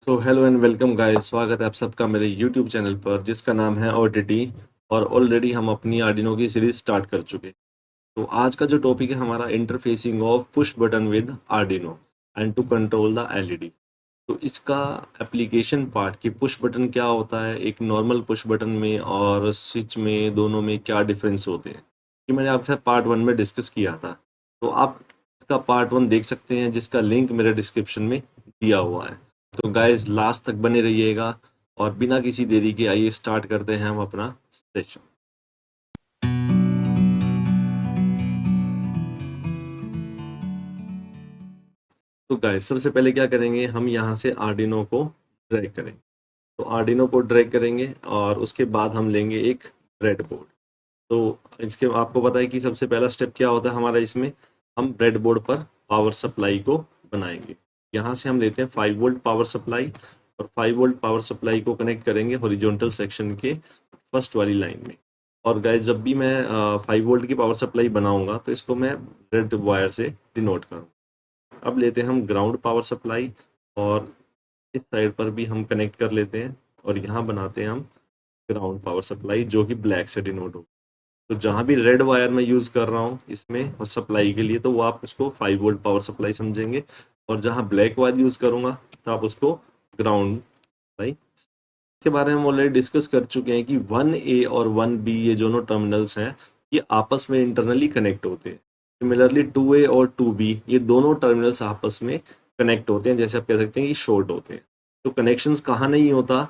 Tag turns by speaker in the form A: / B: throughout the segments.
A: तो hello and welcome guys, स्वागत है आप सबका मेरे यूट्यूब चैनल पर जिसका नाम है ओटीटी। और ऑलरेडी हम अपनी आर्डिनो की सीरीज स्टार्ट कर चुके। तो आज का जो टॉपिक है हमारा interfacing of push button with Arduino and to control the LED. तो इसका एप्लीकेशन पार्ट कि पुश बटन क्या होता है, एक नॉर्मल पुश बटन में और स्विच में, दोनों में क्या डिफरेंस होते हैं, कि मैंने आपके साथ पार्ट 1 में डिस्कस किया था। तो आप इसका पार्ट 1 देख सकते हैं जिसका लिंक मेरे डिस्क्रिप्शन में दिया हुआ है। तो गाइस लास्ट तक बने रहिएगा और बिना किसी देरी के आइए स्टार्ट करते हैं हम अपना सेशन। तो गाइस सबसे पहले क्या करेंगे, हम यहाँ से आर्डिनो को ड्रैग करेंगे। तो आर्डिनो को ड्रैग करेंगे और उसके बाद हम लेंगे एक ब्रेडबोर्ड। तो इसके आपको पता है कि सबसे पहला स्टेप क्या होता है हमारा इसमें, हम ब्रेडबोर्ड पर पावर सप्लाई को बनाएंगे। यहाँ से हम लेते हैं 5 वोल्ट पावर सप्लाई और 5 वोल्ट पावर सप्लाई को कनेक्ट करेंगे हॉरिजॉन्टल सेक्शन के फर्स्ट वाली लाइन में। और गाइस जब भी मैं 5 वोल्ट की पावर सप्लाई बनाऊंगा तो इसको मैं रेड वायर से डिनोट करूँगा। अब लेते हैं हम ग्राउंड पावर सप्लाई और इस साइड पर भी हम कनेक्ट कर लेते हैं और यहाँ बनाते हैं हम ग्राउंड पावर सप्लाई जो कि ब्लैक से डिनोट हो। तो जहाँ भी रेड वायर मैं यूज़ कर रहा हूँ इसमें और सप्लाई के लिए, तो वो आप उसको 5 वोल्ट पावर सप्लाई समझेंगे। और जहाँ ब्लैक वायर यूज़ करूँगा तो आप उसको ग्राउंड सप्लाई। इसके बारे में हम ऑलरेडी डिस्कस कर चुके हैं कि 1A और 1B ये दोनों टर्मिनल्स हैं, ये आपस में इंटरनली कनेक्ट होते हैं। सिमिलरली 2A और 2B ये दोनों टर्मिनल्स आपस में कनेक्ट होते हैं, जैसे आप कह सकते हैं कि शॉर्ट होते हैं। तो कनेक्शंस कहाँ नहीं होता,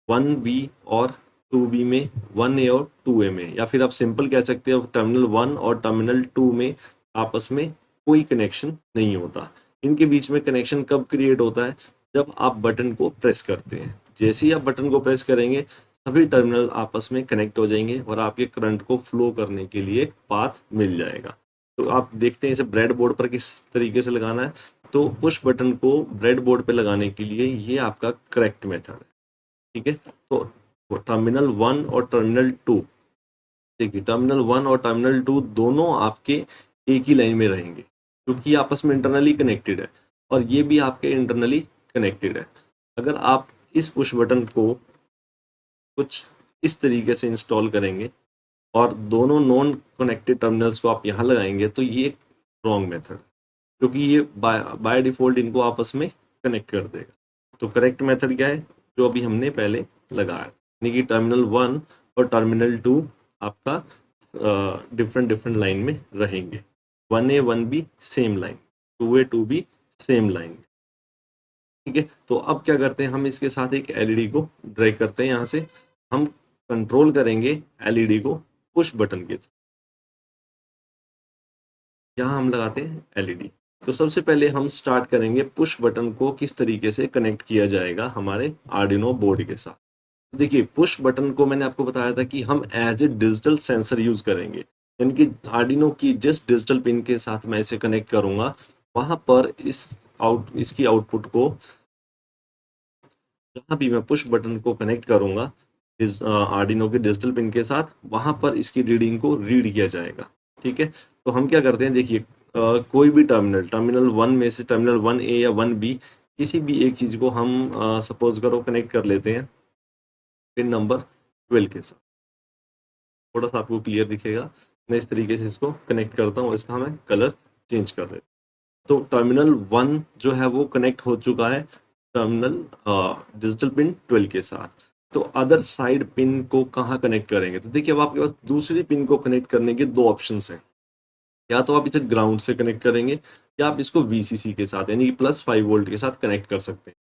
A: 1B और 2B में, 1A और 2A में, या फिर आप सिंपल कह सकते हो टर्मिनल 1 और टर्मिनल 2 में आपस में कोई कनेक्शन नहीं होता। इनके बीच में कनेक्शन कब क्रिएट होता है, जब आप बटन को प्रेस करते हैं। जैसे ही आप बटन को प्रेस करेंगे सभी टर्मिनल आपस में कनेक्ट हो जाएंगे और आपके करंट को फ्लो करने के लिए एक पाथ मिल जाएगा। तो आप देखते हैं इसे ब्रेड बोर्ड पर किस तरीके से लगाना है। तो पुश बटन को ब्रेड बोर्ड पर लगाने के लिए ये आपका करेक्ट मेथड है। ठीक है, तो टर्मिनल 1 और टर्मिनल 2, देखिए टर्मिनल 1 और टर्मिनल 2 दोनों आपके एक ही लाइन में रहेंगे क्योंकि ये आपस में इंटरनली कनेक्टेड है और ये भी आपके इंटरनली कनेक्टेड है। अगर आप इस पुश बटन को कुछ इस तरीके से इंस्टॉल करेंगे और दोनों नॉन कनेक्टेड टर्मिनल्स को आप यहाँ लगाएंगे तो ये रॉन्ग मेथड, क्योंकि ये बाय डिफॉल्ट इनको आपस में कनेक्ट कर देगा। तो करेक्ट मेथड क्या है, जो अभी हमने पहले लगाया, यानी कि टर्मिनल 1 और टर्मिनल 2 आपका डिफरेंट डिफरेंट लाइन में रहेंगे। 1A 1B same line, 2A 2B same line. ठीक है, तो अब क्या करते हैं, हम इसके साथ एक एलईडी को ड्रैग करते हैं। यहाँ से हम कंट्रोल करेंगे एलईडी को पुश बटन के, यहाँ हम लगाते हैं एलईडी। तो सबसे पहले हम स्टार्ट करेंगे पुश बटन को किस तरीके से कनेक्ट किया जाएगा हमारे आर्डिनो बोर्ड के साथ। देखिए पुश बटन को मैंने आपको बताया था कि हम as a digital sensor use करेंगे, यानी कि आर्डिनो की जिस डिजिटल पिन के साथ मैं इसे कनेक्ट करूंगा वहां पर इसकी आउटपुट को, जहां भी मैं पुश बटन को कनेक्ट करूंगा इस आर्डिनो के डिजिटल पिन के साथ, वहां पर इसकी रीडिंग को रीड किया जाएगा। ठीक है, तो हम क्या करते हैं, देखिए कोई भी टर्मिनल 1 में से टर्मिनल 1A या 1B किसी भी एक चीज को हम सपोज करो कनेक्ट कर लेते हैं पिन नंबर 12 के साथ। थोड़ा सा आपको क्लियर दिखेगा, मैं इस तरीके से इसको कनेक्ट करता हूँ, इसका हमें कलर चेंज कर देते हैं। तो टर्मिनल 1 जो है वो कनेक्ट हो चुका है टर्मिनल डिजिटल पिन 12 के साथ। तो अदर साइड पिन को कहाँ कनेक्ट करेंगे, तो देखिए अब आपके पास दूसरी पिन को कनेक्ट करने के दो ऑप्शंस हैं। या तो आप इसे ग्राउंड से कनेक्ट करेंगे या आप इसको वीसीसी के साथ यानी कि +5 वोल्ट के साथ कनेक्ट कर सकते हैं।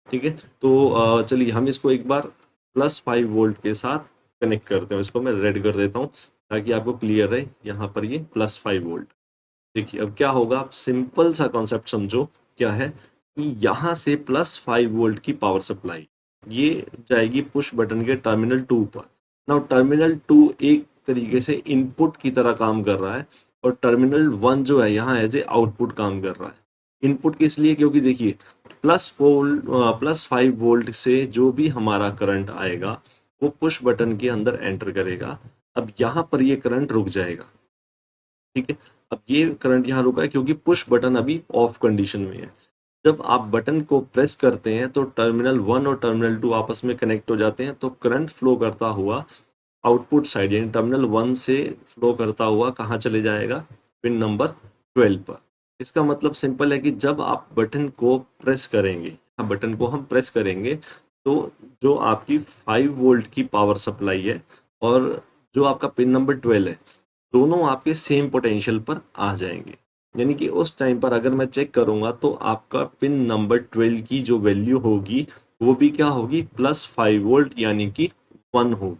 A: ठीक है, तो चलिए हम इसको एक बार +5 वोल्ट के साथ कनेक्ट करते हैं। इसको मैं रेड कर देता हूँ ताकि आपको क्लियर रहे, यहाँ पर ये +5 वोल्ट। देखिए अब क्या होगा, आप सिंपल सा कॉन्सेप्ट समझो, क्या है कि यहाँ से +5 वोल्ट की पावर सप्लाई ये जाएगी पुश बटन के टर्मिनल 2 पर। नाउ टर्मिनल 2 एक तरीके से इनपुट की तरह काम कर रहा है और टर्मिनल 1 जो है यहाँ एज ए आउटपुट काम कर रहा है। इनपुट किस लिए, क्योंकि देखिए +5 वोल्ट से जो भी हमारा करंट आएगा वो पुश बटन के अंदर एंटर करेगा। अब यहाँ पर ये करंट रुक जाएगा। ठीक है, अब ये करंट यहाँ रुका है क्योंकि पुश बटन अभी ऑफ कंडीशन में है। जब आप बटन को प्रेस करते हैं तो टर्मिनल 1 और टर्मिनल 2 आपस में कनेक्ट हो जाते हैं, तो करंट फ्लो करता हुआ आउटपुट साइड यानी टर्मिनल 1 से फ्लो करता हुआ कहाँ चले जाएगा, पिन नंबर 12 पर। इसका मतलब सिंपल है कि जब आप बटन को प्रेस करेंगे, बटन को हम प्रेस करेंगे, तो जो आपकी 5 वोल्ट की पावर सप्लाई है और जो आपका पिन नंबर 12 है, दोनों आपके सेम पोटेंशियल पर आ जाएंगे। यानी कि उस टाइम पर अगर मैं चेक करूंगा तो आपका पिन नंबर 12 की जो वैल्यू होगी वो भी क्या होगी, +5 वोल्ट यानी कि 1 होगी।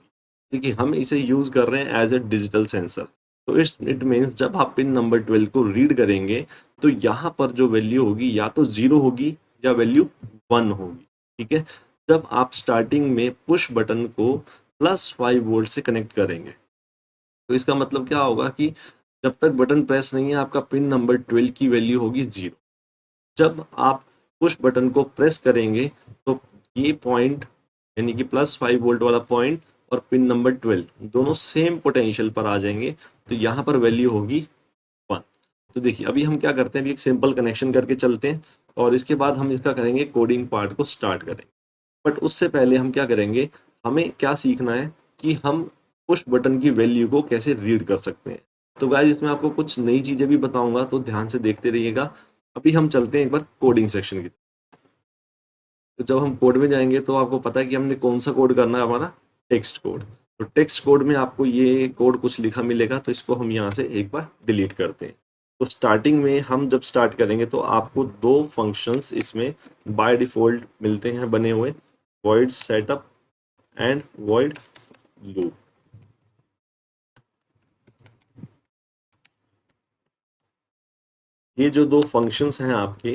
A: देखिए हम इसे यूज कर रहे हैं एज ए डिजिटल सेंसर, तो इट मीन्स जब आप पिन नंबर 12 को रीड करेंगे तो यहाँ पर जो वैल्यू होगी या तो 0 होगी या वैल्यू 1 होगी। ठीक है, जब आप स्टार्टिंग में पुश बटन को +5 वोल्ट से कनेक्ट करेंगे तो इसका मतलब क्या होगा कि जब तक बटन प्रेस नहीं है आपका पिन नंबर 12 की वैल्यू होगी 0। जब आप पुश बटन को प्रेस करेंगे तो ये पॉइंट यानी कि +5 वोल्ट वाला पॉइंट और पिन नंबर 12 दोनों सेम पोटेंशियल पर आ जाएंगे, तो यहाँ पर वैल्यू होगी 1। तो देखिए अभी हम क्या करते हैं, अभी एक सिंपल कनेक्शन करके चलते हैं और इसके बाद हम इसका करेंगे कोडिंग पार्ट को स्टार्ट करेंगे। बट उससे पहले हम क्या करेंगे, हमें क्या सीखना है कि हम पुश बटन की वैल्यू को कैसे रीड कर सकते हैं। तो गाइस इसमें आपको कुछ नई चीज़ें भी बताऊंगा, तो ध्यान से देखते रहिएगा। अभी हम चलते हैं एक बार कोडिंग सेक्शन की। तो जब हम कोड में जाएंगे तो आपको पता है कि हमने कौन सा कोड करना है, हमारा टेक्स्ट कोड। तो टेक्स्ट कोड में आपको ये कोड कुछ लिखा मिलेगा, तो इसको हम यहाँ से एक बार डिलीट करते हैं। तो स्टार्टिंग में हम जब स्टार्ट करेंगे तो आपको दो फंक्शंस इसमें बाय डिफ़ॉल्ट मिलते हैं बने हुए, void setup and void loop। ये जो दो फंक्शंस हैं आपके,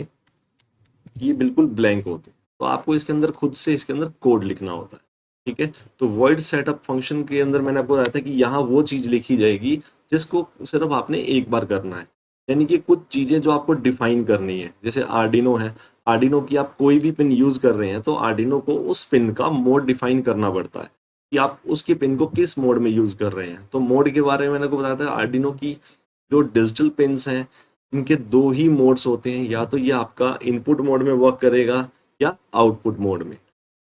A: ये बिल्कुल ब्लैंक होते हैं, तो आपको इसके अंदर खुद से इसके अंदर कोड लिखना होता है। ठीक है, तो void setup फंक्शन के अंदर मैंने आपको बताया था कि यहाँ वो चीज़ लिखी जाएगी जिसको सिर्फ आपने एक बार करना है। यानी कि कुछ चीज़ें जो आपको डिफाइन करनी है, जैसे आर्डिनो है, आर्डिनो की आप कोई भी पिन यूज़ कर रहे हैं तो आर्डिनो को उस पिन का मोड डिफाइन करना पड़ता है कि आप उसके पिन को किस मोड में यूज़ कर रहे हैं। तो मोड के बारे में मैंने आपको बताया था, आर्डिनो की जो डिजिटल पिन्स हैं इनके दो ही मोड्स होते हैं, या तो ये आपका इनपुट मोड में वर्क करेगा या आउटपुट मोड में।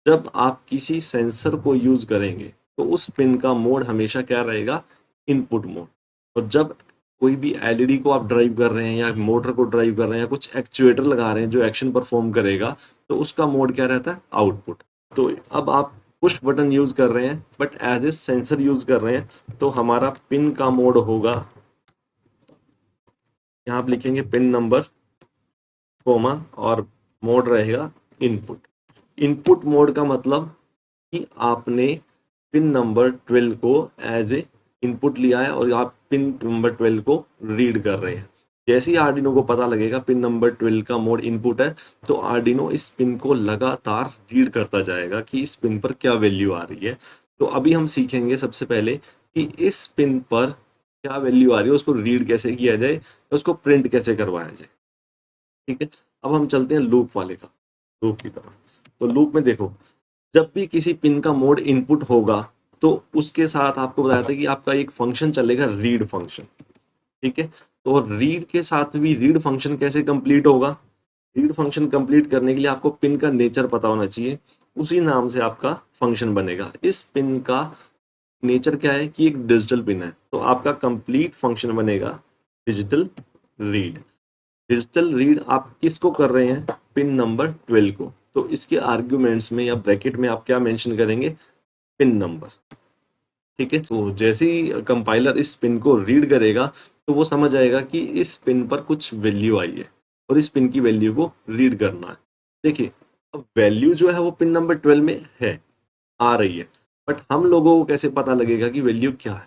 A: जब आप किसी सेंसर को यूज करेंगे तो उस पिन का मोड हमेशा क्या रहेगा, इनपुट मोड। और जब कोई भी एलईडी को आप ड्राइव कर रहे हैं या मोटर को ड्राइव कर रहे हैं या कुछ एक्चुएटर लगा रहे हैं जो एक्शन परफॉर्म करेगा, तो उसका मोड क्या रहता है, आउटपुट। तो अब आप पुश बटन यूज कर रहे हैं but as a sensor use कर रहे हैं, तो हमारा पिन का मोड होगा, यहाँ आप लिखेंगे पिन नंबर कोमा और मोड रहेगा इनपुट। इनपुट मोड का मतलब कि आपने पिन नंबर 12 को एज ए इनपुट लिया है और आप पिन नंबर 12 को रीड कर रहे हैं। जैसे ही आर्डिनो को पता लगेगा पिन नंबर 12 का मोड इनपुट है, तो आर्डिनो इस पिन को लगातार रीड करता जाएगा कि इस पिन पर क्या वैल्यू आ रही है। तो अभी हम सीखेंगे सबसे पहले कि इस पिन पर क्या वैल्यू आ रही है, उसको रीड कैसे किया जाए, उसको प्रिंट कैसे करवाया जाए। ठीक है, अब हम चलते हैं लूप वाले का, लूप की तरफ। तो लूप में देखो, जब भी किसी पिन का मोड इनपुट होगा तो उसके साथ आपको बताया था कि आपका एक फंक्शन चलेगा, रीड फंक्शन। ठीक है, तो रीड के साथ भी रीड फंक्शन कैसे कंप्लीट होगा, रीड फंक्शन कंप्लीट करने के लिए आपको पिन का नेचर पता होना चाहिए, उसी नाम से आपका फंक्शन बनेगा। इस पिन का नेचर क्या है कि एक डिजिटल पिन है, तो आपका कंप्लीट फंक्शन बनेगा डिजिटल रीड। डिजिटल रीड आप किसको कर रहे हैं, पिन नंबर 12 को, तो इसके आर्ग्यूमेंट्स में या ब्रैकेट में आप क्या मेंशन करेंगे, पिन नंबर। ठीक है, तो जैसे ही कंपाइलर इस पिन को रीड करेगा तो वो समझ आएगा कि इस पिन पर कुछ वैल्यू आई है और इस पिन की वैल्यू को रीड करना है। देखिए अब वैल्यू जो है वो पिन नंबर 12 में है, आ रही है, बट हम लोगों को कैसे पता लगेगा कि वैल्यू क्या है,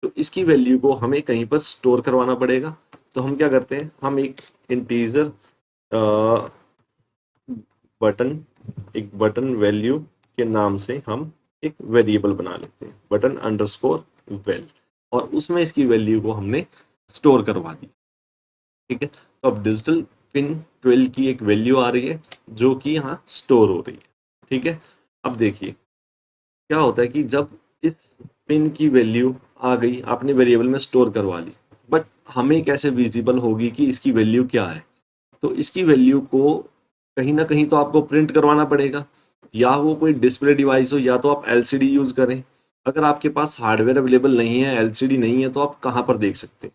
A: तो इसकी वैल्यू को हमें कहीं पर स्टोर करवाना पड़ेगा। तो हम क्या करते हैं, हम एक इंटीजर बटन, एक बटन वैल्यू के नाम से हम एक वेरिएबल बना लेते हैं, बटन अंडरस्कोर वेल, और उसमें इसकी वैल्यू को हमने स्टोर करवा दी। ठीक है, तो अब डिजिटल पिन 12 की एक वैल्यू आ रही है जो कि यहाँ स्टोर हो रही है। ठीक है, अब देखिए क्या होता है कि जब इस पिन की वैल्यू आ गई, आपने वेरिएबल में स्टोर करवा ली, बट हमें कैसे विजिबल होगी कि इसकी वैल्यू क्या है, तो इसकी वैल्यू को कहीं ना कहीं तो आपको प्रिंट करवाना पड़ेगा, या वो कोई डिस्प्ले डिवाइस हो या तो आप एलसीडी यूज करें। अगर आपके पास हार्डवेयर अवेलेबल नहीं है, एलसीडी नहीं है, तो आप कहाँ पर देख सकते हैं?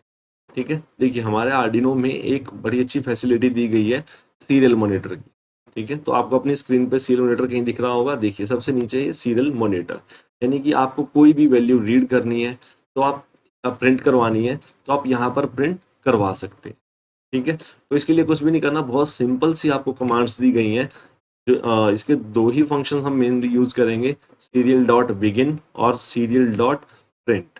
A: ठीक है, देखिए हमारे आर्डिनो में एक बड़ी अच्छी फैसिलिटी दी गई है सीरियल मॉनिटर की। ठीक है, तो आपको अपनी स्क्रीन पे सीरियल मॉनिटर कहीं दिख रहा होगा, देखिए सबसे नीचे ये सीरियल मॉनिटर, यानी कि आपको कोई भी वैल्यू रीड करनी है तो आप प्रिंट करवानी है तो आप यहाँ पर प्रिंट करवा सकते हैं। ठीक है, तो इसके लिए कुछ भी नहीं करना, बहुत सिंपल सी आपको कमांड्स दी गई हैं। जो इसके दो ही फंक्शंस हम मेनली यूज करेंगे, सीरियल डॉट बिगिन और सीरियल डॉट प्रिंट।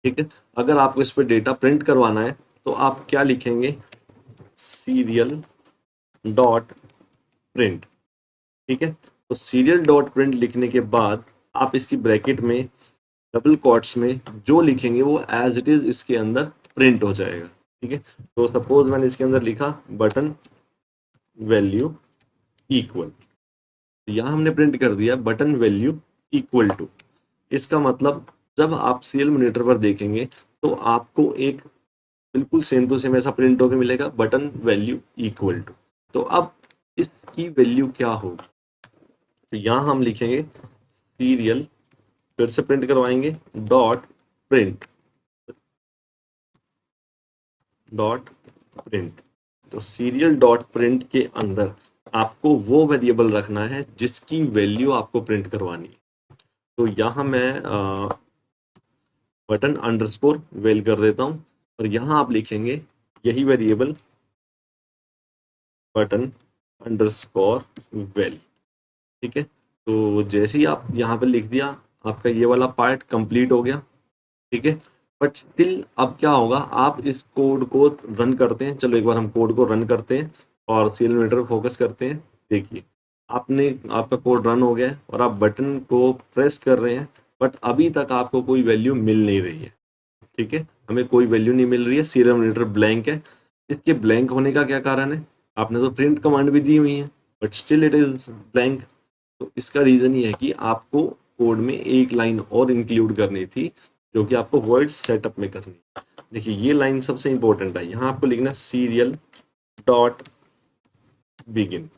A: ठीक है, अगर आपको इस पर डेटा प्रिंट करवाना है तो आप क्या लिखेंगे, सीरियल डॉट प्रिंट। ठीक है, तो सीरियल डॉट प्रिंट लिखने के बाद आप इसकी ब्रैकेट में डबल कोट्स में जो लिखेंगे वो एज इट इज इसके अंदर प्रिंट हो जाएगा। ठीक है, तो सपोज मैंने इसके अंदर लिखा बटन वैल्यू इक्वल, यहाँ हमने प्रिंट कर दिया बटन वैल्यू इक्वल टू। इसका मतलब जब आप सीरियल मॉनिटर पर देखेंगे तो आपको एक बिल्कुल सेम टू सेम ऐसा प्रिंट होकर मिलेगा, बटन वैल्यू इक्वल टू। तो अब इसकी वैल्यू क्या होगी, तो यहाँ हम लिखेंगे सीरियल, फिर से प्रिंट करवाएंगे, डॉट प्रिंट, डॉट प्रिंट। तो सीरियल डॉट प्रिंट के अंदर आपको वो वेरिएबल रखना है जिसकी वैल्यू आपको प्रिंट करवानी है। तो यहाँ मैं बटन अंडरस्कोर वेल कर देता हूँ और यहाँ आप लिखेंगे यही वेरिएबल बटन अंडरस्कोर वेल। ठीक है, तो जैसे ही आप यहाँ पे लिख दिया आपका ये वाला पार्ट कंप्लीट हो गया। ठीक है, बट स्टिल अब क्या होगा, आप इस कोड को रन करते हैं, चलो एक बार हम कोड को रन करते हैं और सीरियल मॉनिटर फोकस करते हैं। देखिए आपने, आपका कोड रन हो गया है और आप बटन को प्रेस कर रहे हैं, बट अभी तक आपको कोई वैल्यू मिल नहीं रही है। ठीक है, हमें कोई वैल्यू नहीं मिल रही है, सीरियल मॉनिटर ब्लैंक है। इसके ब्लैंक होने का क्या कारण है, आपने तो प्रिंट कमांड भी दी हुई है but still it is blank. तो इसका रीजन ये है कि आपको कोड में एक लाइन और इंक्लूड करनी थी जो कि आपको वर्ड सेटअप में करनी है। देखिए ये लाइन सबसे इंपॉर्टेंट है, यहाँ आपको लिखना सीरियल डॉट बिगिन।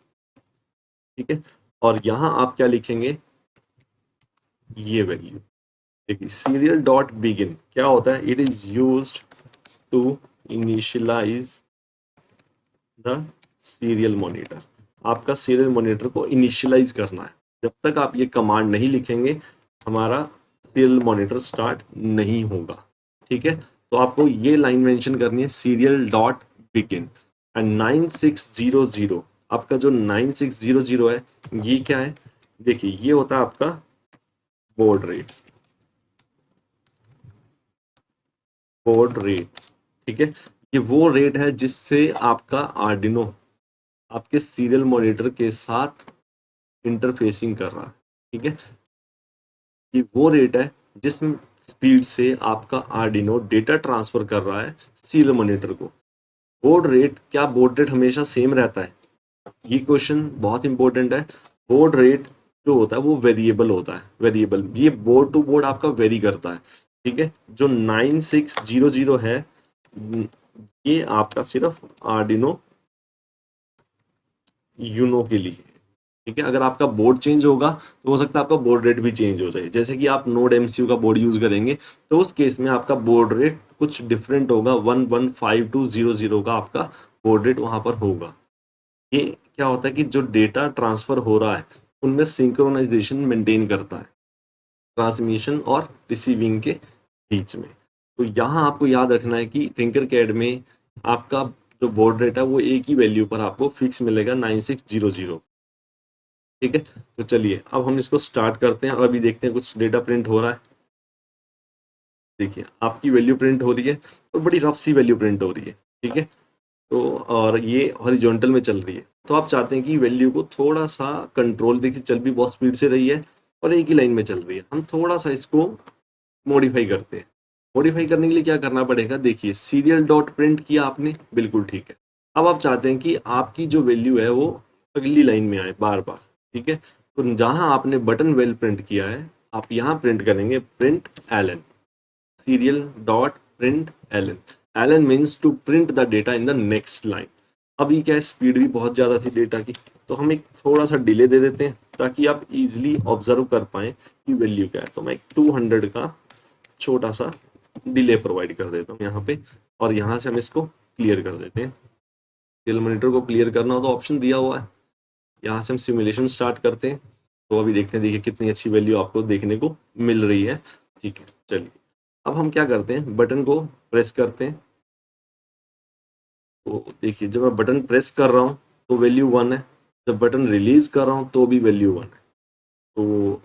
A: ठीक है, और यहाँ आप क्या लिखेंगे, ये वैल्यू। देखिए सीरियल डॉट बिगिन क्या होता है, it is used to initialise the serial monitor. आपका सीरियल मॉनिटर को इनिशियलाइज करना है, जब तक आप ये कमांड नहीं लिखेंगे हमारा सीरियल मॉनिटर स्टार्ट नहीं होगा। ठीक है, तो आपको ये लाइन मेंशन करनी है, सीरियल डॉट बिगिन एंड 9600। आपका जो 9600 है ये क्या है, देखिए ये होता है आपका बोर्ड रेट, बोर्ड रेट। ठीक है, ये वो रेट है जिससे आपका आर्डिनो आपके सीरियल मॉनिटर के साथ इंटरफेसिंग कर रहा है। ठीक है, ये वो रेट है जिस स्पीड से आपका आर्डिनो डेटा ट्रांसफर कर रहा है सीरियल मॉनिटर को। बोर्ड रेट, क्या बोर्ड रेट हमेशा सेम रहता है, ये क्वेश्चन बहुत इंपॉर्टेंट है। बोर्ड रेट जो होता है वो वेरिएबल होता है, वेरिएबल, ये बोर्ड टू बोर्ड आपका वेरी करता है। ठीक है, जो 9600 है ये आपका सिर्फ आर्डिनो यूनो के लिए। ठीक है, अगर आपका बोर्ड चेंज होगा तो हो सकता है आपका बोर्ड रेट भी चेंज हो जाए, जैसे कि आप नोड एमसीयू का बोर्ड यूज करेंगे तो उस केस में आपका बोर्ड रेट कुछ डिफरेंट होगा, 115200 का आपका बोर्ड रेट वहां पर होगा। ये क्या होता है कि जो डेटा ट्रांसफर हो रहा है उनमें सिंक्रोनाइजेशन मेंटेन करता है ट्रांसमिशन और रिसीविंग के बीच में। तो यहाँ आपको याद रखना है कि टिंकरकैड में आपका जो बोर्ड रेट है वो एक ही वैल्यू पर आपको फिक्स मिलेगा, 9600। ठीक है, तो चलिए अब हम इसको स्टार्ट करते हैं और अभी देखते हैं कुछ डेटा प्रिंट हो रहा है। देखिए आपकी वैल्यू प्रिंट हो रही है और बड़ी रफ सी वैल्यू प्रिंट हो रही है। ठीक है, तो और ये हॉरिजॉन्टल में चल रही है, तो आप चाहते हैं कि वैल्यू को थोड़ा सा कंट्रोल, देखिए चल भी बहुत स्पीड से रही है और एक ही लाइन में चल रही है, हम थोड़ा सा इसको मॉडिफाई करते हैं। मॉडिफाई करने के लिए क्या करना पड़ेगा, देखिए सीरियल डॉट प्रिंट किया आपने, बिल्कुल ठीक है। अब आप चाहते हैं कि आपकी जो वैल्यू है वो अगली लाइन में आए बार बार। ठीक है, तो जहां आपने बटन वेल प्रिंट किया है आप यहाँ प्रिंट करेंगे println, serial dot print ln। ln means to print the data in the next line। अभी क्या है, स्पीड भी बहुत ज़्यादा थी डेटा की, तो हम एक थोड़ा सा डिले दे देते हैं ताकि आप इजीली ऑब्जर्व कर पाएँ कि वैल्यू क्या है। तो मैं एक 200 का छोटा सा डिले प्रोवाइड कर देता हूँ यहाँ पे, और यहाँ से हम इसको क्लियर कर देते हैं। टेल मॉनिटर को क्लियर करना हो तो ऑप्शन दिया हुआ है, यहाँ से हम सिमुलेशन स्टार्ट करते हैं। तो अभी देखते हैं, देखिए कितनी अच्छी वैल्यू आपको देखने को मिल रही है। ठीक है, चलिए अब हम क्या करते हैं, बटन को प्रेस करते हैं। तो देखिए जब मैं बटन प्रेस कर रहा हूँ तो वैल्यू 1 है, जब बटन रिलीज कर रहा हूँ तो भी वैल्यू 1 है। तो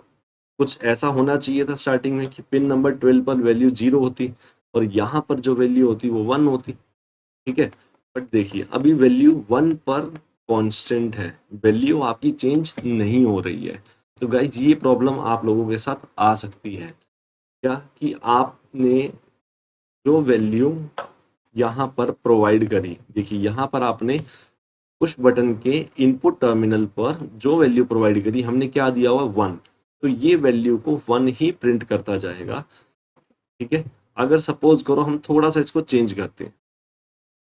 A: कुछ ऐसा होना चाहिए था स्टार्टिंग में कि पिन नंबर 12 पर वैल्यू 0 होती और यहाँ पर जो वैल्यू होती वो 1 होती। ठीक है, बट देखिए अभी वैल्यू 1 पर कांस्टेंट है, वैल्यू आपकी चेंज नहीं हो रही है। तो गाइज ये प्रॉब्लम आप लोगों के साथ आ सकती है क्या, कि आपने जो वैल्यू यहाँ पर प्रोवाइड करी, देखिए यहाँ पर आपने पुश बटन के इनपुट टर्मिनल पर जो वैल्यू प्रोवाइड करी, हमने क्या दिया हुआ 1, तो ये वैल्यू को 1 ही प्रिंट करता जाएगा। ठीक है, अगर सपोज करो हम थोड़ा सा इसको चेंज करते हैं,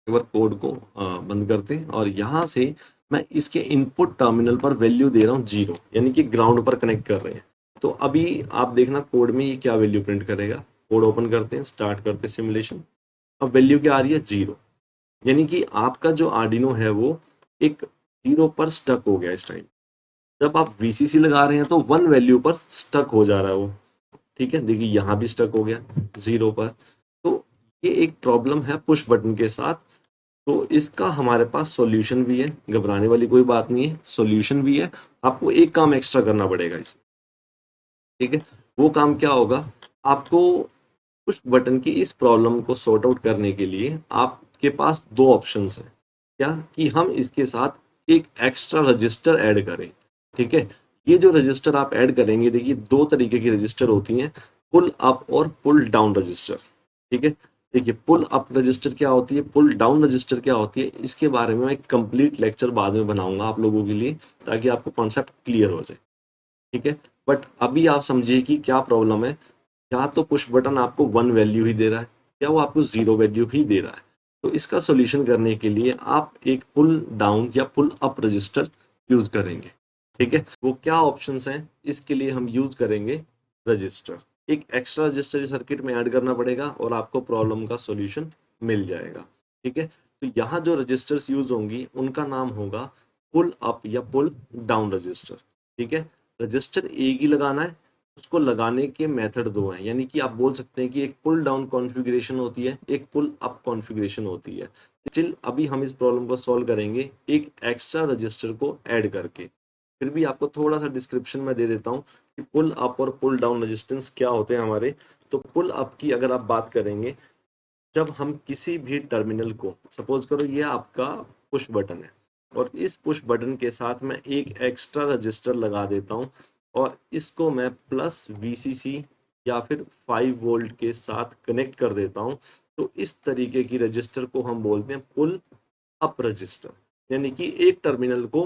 A: एक बार कोड को बंद करते हैं और यहाँ से मैं इसके इनपुट टर्मिनल पर वैल्यू दे रहा हूँ 0, यानी कि ग्राउंड पर कनेक्ट कर रहे हैं। तो अभी आप देखना कोड में ये क्या वैल्यू प्रिंट करेगा। कोड ओपन करते हैं, स्टार्ट करते हैं सिमुलेशन। अब वैल्यू क्या आ रही है, 0, यानी कि आपका जो आर्डिनो है वो एक 0 पर स्टक हो गया इस टाइम। जब आप वीसीसी लगा रहे हैं तो 1 वैल्यू पर स्टक हो जा रहा है वो। ठीक है, देखिए यहाँ भी स्टक हो गया 0 पर। तो ये एक प्रॉब्लम है पुश बटन के साथ। तो इसका हमारे पास सॉल्यूशन भी है, घबराने वाली कोई बात नहीं है, सॉल्यूशन भी है। आपको एक काम एक्स्ट्रा करना पड़ेगा इसमें। ठीक है, वो काम क्या होगा, आपको पुश बटन की इस प्रॉब्लम को सॉर्ट आउट करने के लिए आपके पास दो ऑप्शंस हैं। क्या, कि हम इसके साथ एक एक्स्ट्रा रजिस्टर ऐड करें। ठीक है, ये जो रजिस्टर आप ऐड करेंगे, देखिए दो तरीके की रजिस्टर होती हैं, पुल अप और पुल डाउन रजिस्टर। ठीक है, देखिए पुल अप रजिस्टर क्या होती है, पुल डाउन रजिस्टर क्या होती है, इसके बारे में मैं एक कंप्लीट लेक्चर बाद में बनाऊंगा आप लोगों के लिए, ताकि आपको कॉन्सेप्ट क्लियर हो जाए। ठीक है, बट अभी आप समझिए कि क्या प्रॉब्लम है। या तो पुश बटन आपको 1 वैल्यू ही दे रहा है, या वो आपको 0 वैल्यू ही दे रहा है। तो इसका सॉल्यूशन करने के लिए आप एक पुल डाउन या पुल अप रजिस्टर यूज करेंगे। ठीक है, वो क्या ऑप्शंस हैं, इसके लिए हम यूज करेंगे रजिस्टर। एक एक्स्ट्रा रजिस्टर सर्किट में ऐड करना पड़ेगा और आपको प्रॉब्लम का सॉल्यूशन मिल जाएगा। ठीक है, तो यहाँ जो रजिस्टर्स यूज होंगी उनका नाम होगा पुल अप या पुल डाउन रजिस्टर। ठीक है, रजिस्टर एक ही लगाना है, उसको लगाने के मेथड दो हैं, यानी कि आप बोल सकते हैं कि एक पुल डाउन कॉन्फ़िगरेशन होती है, एक पुल अप कॉन्फ़िगरेशन होती है। स्टिल अभी हम इस प्रॉब्लम को सॉल्व करेंगे एक एक्स्ट्रा रजिस्टर को ऐड करके। फिर भी आपको थोड़ा सा डिस्क्रिप्शन में दे देता हूँ कि पुल अप और पुल डाउन रेजिस्टेंस क्या होते हैं हमारे। तो पुल अप की अगर आप बात करेंगे, जब हम किसी भी टर्मिनल को, सपोज करो ये आपका पुश बटन है और इस पुश बटन के साथ मैं एक एक्स्ट्रा रजिस्टर लगा देता हूँ और इसको मैं प्लस वीसीसी या फिर 5 वोल्ट के साथ कनेक्ट कर देता हूँ, तो इस तरीके की रजिस्टर को हम बोलते हैं पुल अप रजिस्टर, यानी कि एक टर्मिनल को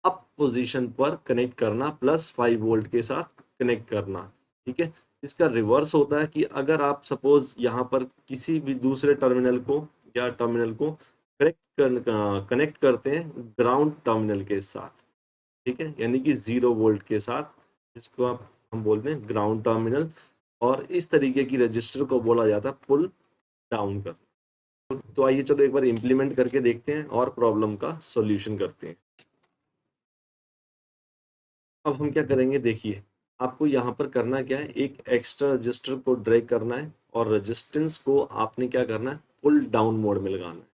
A: अप पोजीशन पर कनेक्ट करना, प्लस 5 वोल्ट के साथ कनेक्ट करना। ठीक है, इसका रिवर्स होता है कि अगर आप सपोज यहाँ पर किसी भी दूसरे टर्मिनल को या टर्मिनल को कनेक्ट करते हैं ग्राउंड टर्मिनल के साथ। ठीक है, यानी कि 0 वोल्ट के साथ, जिसको आप हम बोलते हैं ग्राउंड टर्मिनल, और इस तरीके की रजिस्टर को बोला जाता है पुल डाउन कर। तो आइए चलो एक बार इम्प्लीमेंट करके देखते हैं और प्रॉब्लम का सॉल्यूशन करते हैं। अब हम क्या करेंगे, देखिए आपको यहाँ पर करना क्या है, एक एक्स्ट्रा रजिस्टर को ड्रैग करना है और रेजिस्टेंस को आपने क्या करना है, पुल डाउन मोड में लगाना है।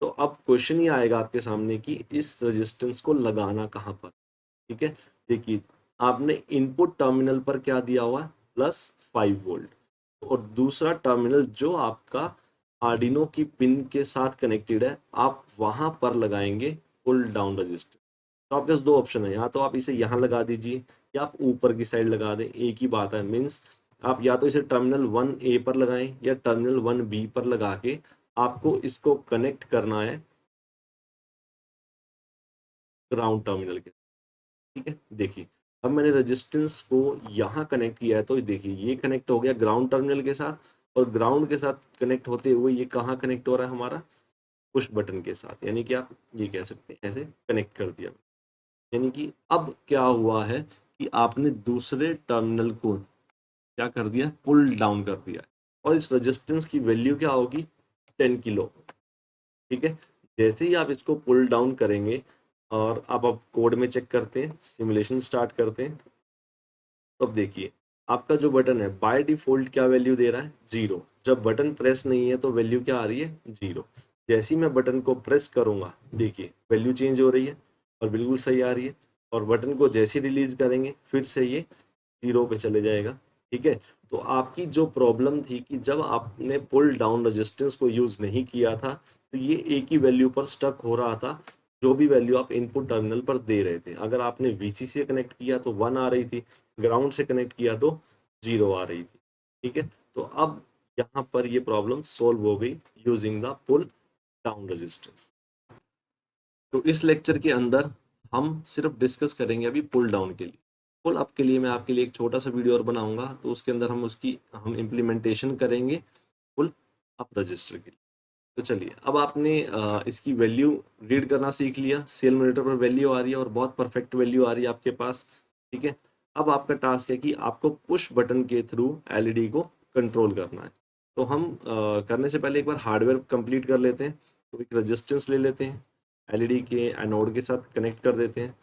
A: तो अब क्वेश्चन ये आएगा आपके सामने कि इस रेजिस्टेंस को लगाना कहाँ पर। ठीक है, देखिए आपने इनपुट टर्मिनल पर क्या दिया हुआ है, +5 वोल्ट, और दूसरा टर्मिनल जो आपका आर्डिनो की पिन के साथ कनेक्टेड है, आप वहां पर लगाएंगे पुल डाउन रजिस्टर। तो आपके पास दो ऑप्शन है, या तो आप इसे यहाँ लगा दीजिए या आप ऊपर की साइड लगा दें, एक ही बात है। मीन्स आप या तो इसे टर्मिनल 1A पर लगाएं या टर्मिनल 1B पर लगा के आपको इसको कनेक्ट करना है ग्राउंड टर्मिनल के। ठीक है, देखिए अब मैंने रेजिस्टेंस को यहाँ कनेक्ट किया है, तो देखिए ये कनेक्ट हो गया ग्राउंड टर्मिनल के साथ, और ग्राउंड के साथ कनेक्ट होते हुए ये कहाँ कनेक्ट हो रहा है हमारा, पुश बटन के साथ, यानी कि आप ये कह सकते हैं ऐसे कनेक्ट कर दिया। यानी कि अब क्या हुआ है कि आपने दूसरे टर्मिनल को क्या कर दिया, पुल डाउन कर दिया, और इस रेजिस्टेंस की वैल्यू क्या होगी, 10 किलो। ठीक है, जैसे ही आप इसको पुल डाउन करेंगे और अब कोड में चेक करते हैं, सिमुलेशन स्टार्ट करते हैं, तो अब देखिए आपका जो बटन है बाय डिफॉल्ट क्या वैल्यू दे रहा है, 0। जब बटन प्रेस नहीं है तो वैल्यू क्या आ रही है, 0। जैसे ही मैं बटन को प्रेस करूंगा देखिए वैल्यू चेंज हो रही है और बिल्कुल सही आ रही है, और बटन को जैसे ही रिलीज करेंगे फिर से ये 0 पे चले जाएगा। ठीक है, तो आपकी जो प्रॉब्लम थी कि जब आपने पुल डाउन रेजिस्टेंस को यूज नहीं किया था तो ये एक ही वैल्यू पर स्टक हो रहा था, जो भी वैल्यू आप इनपुट टर्मिनल पर दे रहे थे। अगर आपने वीसीसी से कनेक्ट किया तो 1 आ रही थी, ग्राउंड से कनेक्ट किया तो 0 आ रही थी। ठीक है, तो अब यहाँ पर ये प्रॉब्लम सोल्व हो गई using the pull down resistance. तो इस लेक्चर के अंदर हम सिर्फ डिस्कस करेंगे अभी पुल डाउन के लिए। पुल अप के लिए मैं आपके लिए एक छोटा सा वीडियो और बनाऊंगा, तो उसके अंदर हम इम्प्लीमेंटेशन करेंगे पुल अप रजिस्टर के लिए। तो चलिए, अब आपने इसकी वैल्यू रीड करना सीख लिया, सीएल मॉनिटर पर वैल्यू आ रही है और बहुत परफेक्ट वैल्यू आ रही है आपके पास। ठीक है, अब आपका टास्क है कि आपको पुश बटन के थ्रू एलईडी को कंट्रोल करना है। तो हम करने से पहले एक बार हार्डवेयर कंप्लीट कर लेते हैं। तो एक रेजिस्टेंस ले लेते हैं, एलईडी के एनोड के साथ कनेक्ट कर देते हैं,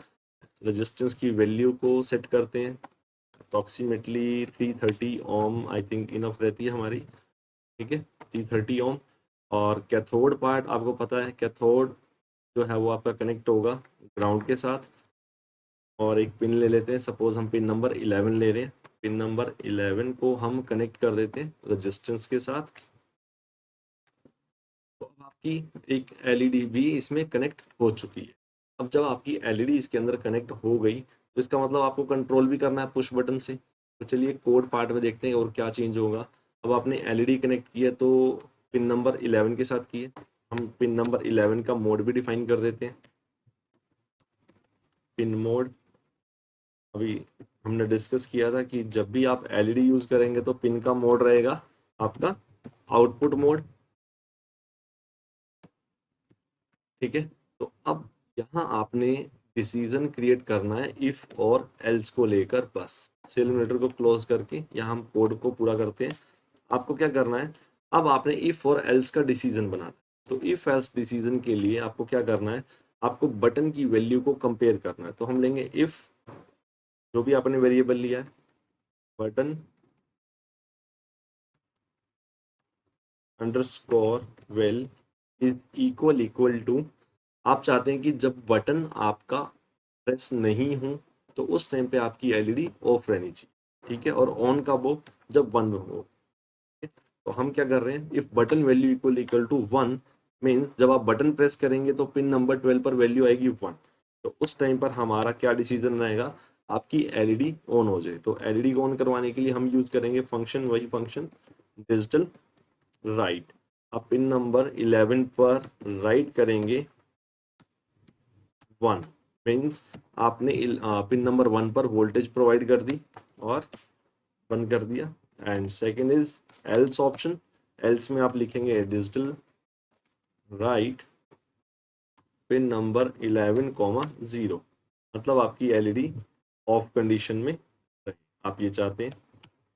A: रेजिस्टेंस की वैल्यू को सेट करते हैं, approximately 330 ohm I think enough रहती है हमारी। ठीक है, 330 ओम। और कैथोड पार्ट आपको पता है, कैथोड जो है वो आपका कनेक्ट होगा ग्राउंड के साथ। और एक पिन ले लेते हैं, सपोज हम पिन नंबर 11 ले रहे हैं, पिन नंबर 11 को हम कनेक्ट कर देते हैं रेजिस्टेंस के साथ। तो अब आपकी एक एलईडी भी इसमें कनेक्ट हो चुकी है। अब जब आपकी एलईडी इसके अंदर कनेक्ट हो गई तो इसका मतलब आपको कंट्रोल भी करना है पुश बटन से। तो चलिए कोड पार्ट में देखते हैं और क्या चेंज होगा। अब आपने एलईडी कनेक्ट किया तो पिन नंबर 11 के साथ किए, हम पिन नंबर 11 का मोड भी डिफाइन कर देते हैं, पिन मोड। अभी हमने डिस्कस किया था कि जब भी आप एलईडी यूज करेंगे तो पिन का मोड रहेगा आपका आउटपुट मोड। ठीक है, तो अब यहाँ आपने डिसीजन क्रिएट करना है इफ और एल्स को लेकर। बस सेलिमिनेटर को क्लोज करके यहाँ हम कोड को पूरा करते हैं। आपको क्या करना है, अब आपने इफ और एल्स का डिसीजन बनाना है। तो इफ एल्स डिसीजन के लिए आपको क्या करना है, आपको बटन की वैल्यू को कंपेयर करना है। तो हम लेंगे इफ, जो भी आपने वेरिएबल लिया है, button underscore val is equal to, आप चाहते हैं कि जब बटन आपका प्रेस नहीं हो तो उस टाइम पे आपकी एलईडी ऑफ रहनी चाहिए। ठीक है, और ऑन कब हो, जब 1 हो। तो हम क्या कर रहे हैं, if button value equal to 1 means जब आप बटन प्रेस करेंगे तो पिन नंबर 12 पर वैल्यू आएगी 1। तो उस टाइम पर हमारा क्या डिसीजन रहेगा, आपकी एलईडी ऑन हो जाए। तो एलईडी को ऑन करवाने के लिए हम यूज करेंगे फंक्शन, वही फंक्शन डिजिटल राइट। आप पिन नंबर 11 पर राइट करेंगे 1 मीन्स आपने पिन नंबर 1 पर वोल्टेज प्रोवाइड कर दी और बंद कर दिया। And second is else option, else में आप लिखेंगे डिजिटल राइट पिन नंबर 11,0, मतलब आपकी एलईडी ऑफ कंडीशन में रहे। आप ये चाहते हैं।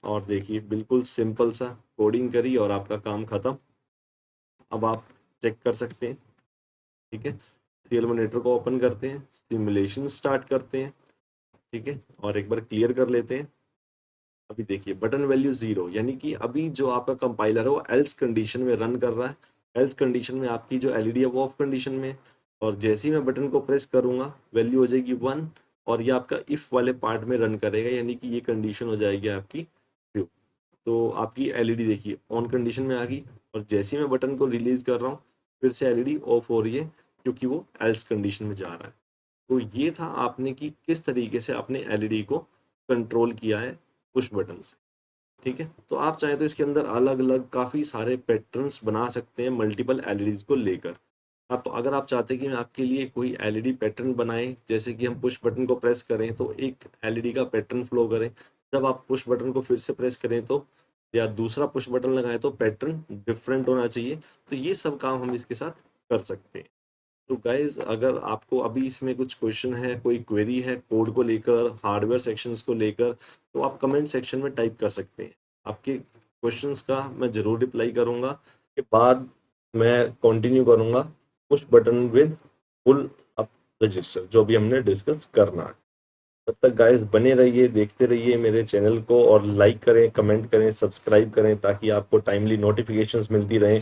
A: और देखिए बिल्कुल सिंपल सा कोडिंग करी और आपका काम खत्म। अब आप चेक कर सकते हैं। ठीक है, सीएल मॉनिटर को ओपन करते हैं, सिमुलेशन स्टार्ट करते हैं। ठीक है, और एक बार क्लियर कर लेते हैं। अभी देखिए बटन वैल्यू 0, यानी कि अभी जो आपका कंपाइलर है वो एल्स कंडीशन में रन कर रहा है। एल्स कंडीशन में आपकी जो एलईडी है वो ऑफ कंडीशन में है। और जैसे ही मैं बटन को प्रेस करूंगा वैल्यू हो जाएगी 1, और ये आपका इफ वाले पार्ट में रन करेगा, यानी कि ये कंडीशन हो जाएगी आपकी ट्रू। तो आपकी एलईडी देखिए ऑन कंडीशन में आ गई, और जैसे ही मैं बटन को रिलीज कर रहा हूँ फिर से एलईडी ऑफ हो रही है, क्योंकि वो एल्स कंडीशन में जा रहा है। तो ये था आपने कि किस तरीके से आपने एलईडी को कंट्रोल किया है पुश बटन से। ठीक है, तो आप चाहें तो इसके अंदर अलग अलग काफ़ी सारे पैटर्न्स बना सकते हैं मल्टीपल एलईडीज को लेकर। आप अगर आप चाहते हैं कि मैं आपके लिए कोई एलईडी पैटर्न बनाए, जैसे कि हम पुश बटन को प्रेस करें तो एक एलईडी का पैटर्न फ्लो करें, जब आप पुश बटन को फिर से प्रेस करें तो, या दूसरा पुश बटन लगाएं तो पैटर्न डिफरेंट होना चाहिए। तो ये सब काम हम इसके साथ कर सकते हैं। तो गाइस अगर आपको अभी इसमें कुछ क्वेश्चन है, कोई क्वेरी है कोड को लेकर, हार्डवेयर सेक्शंस को लेकर, तो आप कमेंट सेक्शन में टाइप कर सकते हैं। आपके क्वेश्चंस का मैं ज़रूर रिप्लाई करूँगा। के बाद मैं कंटिन्यू करूँगा push button with full up register, जो भी हमने डिस्कस करना है। तब तक गाइस बने रहिए, देखते रहिए मेरे चैनल को और लाइक करें, कमेंट करें, सब्सक्राइब करें ताकि आपको टाइमली नोटिफिकेशंस मिलती रहें